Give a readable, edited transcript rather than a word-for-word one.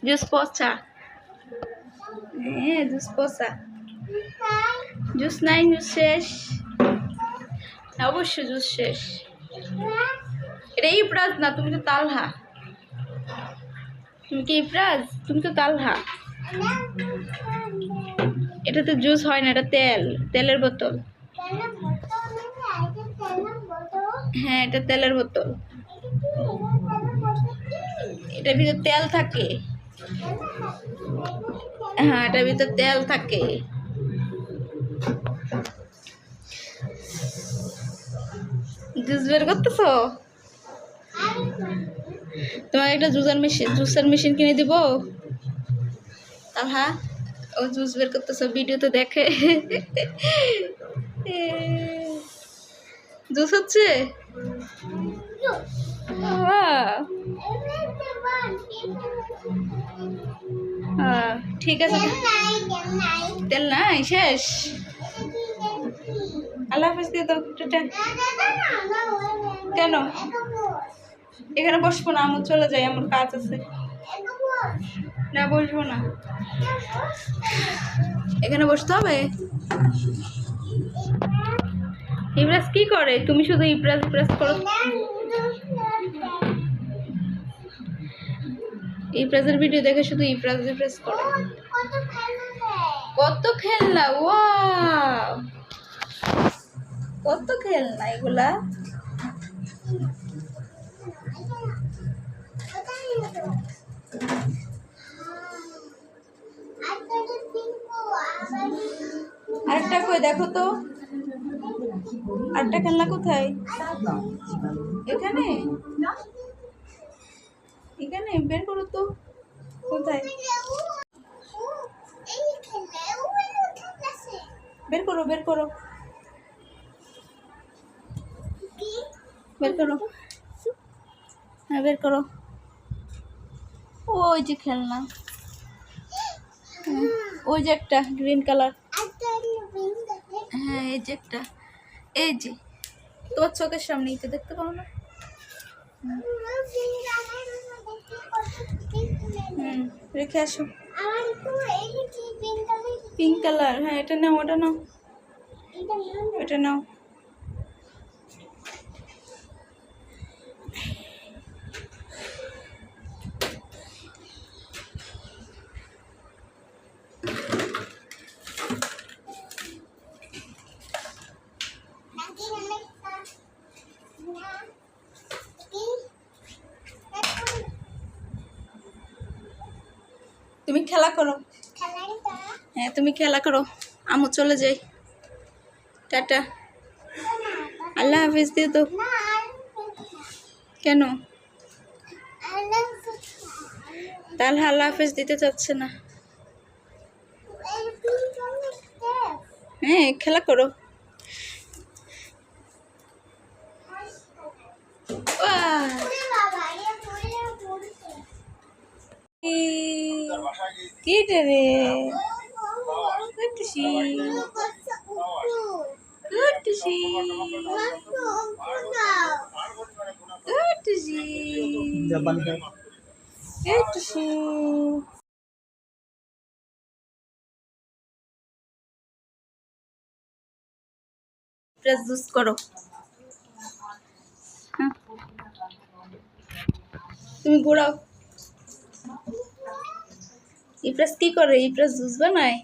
Juice পচা, হ্যাঁ juice পচা, জুস নাই, জুস শেষ, অবশ্যই জুস শেষ। এটা ইপ্রাজ না, তুমি তো তালহা। তুমি কি ইপ্রাজ? তুমি তো তালহা। এটা তো জুস হয় না, এটা তেল, তেলের বোতল। হ্যাঁ এটা তেলের বোতল, এটার ভিতর তেল থাকে। হ্যাঁ এটার ভিতর তেল থাকে। জুস বের করতেছো? তোমাকে একটা জুসার মেশিন কিনে দিব। হ্যাঁ ও জুস বের করতেছো, ভিডিও তো দেখে। জুস হচ্ছে? ঠিক আছে, তেল নাই, শেষ। আল্লাহ হাফিজ দিয়ে দাও। কেন এখানে বসবো না? আমার চলে যাই, আমার কাজ আছে। না বসবো না, এখানে বসতে হবে। ইপ্রাজ কি করে? তুমি শুধু ইপ্রাজ ইপ্রাজ করো। ইপ্রাজের ভিডিও দেখে শুধু ইপ্রাজ ইপ্রাজ করে। কত খেলনা, ওয়াও কত খেলনা এগুলা। আরেকটা কই দেখো তো, আরেকটা খেলনা কোথায়? এখানে, এখানে বের করো তো, কোথায়? বের করো, বের করো, বের করো, হ্যাঁ বের করো। ওই যে খেলনা, ওই যে একটা গ্রিন কালার। হ্যাঁ এই যে একটা, এই যে তোমার চোখের সামনেই তো, দেখতে পাও না? রেখে আসো। পিঙ্ক কালার, হ্যাঁ এটা নাও, ওটা নাও, এটা নাও। তুমি খেলা করো, হ্যাঁ তুমি খেলা করো, আমু চলে যাই। টাটা, আল্লাহ হাফিজ দিয়ে তো। কেন? তাহলে আল্লাহ হাফিজ দিতে চাচ্ছে না। হ্যাঁ খেলা করো। কি রে কুটুসি, কুটুসি, কুটুসি, কুটুসি। প্রেস জুস করো। তুমি ঘোরাও। ইপ্রাস কি করে? ইপ্রাস জুস বানায়।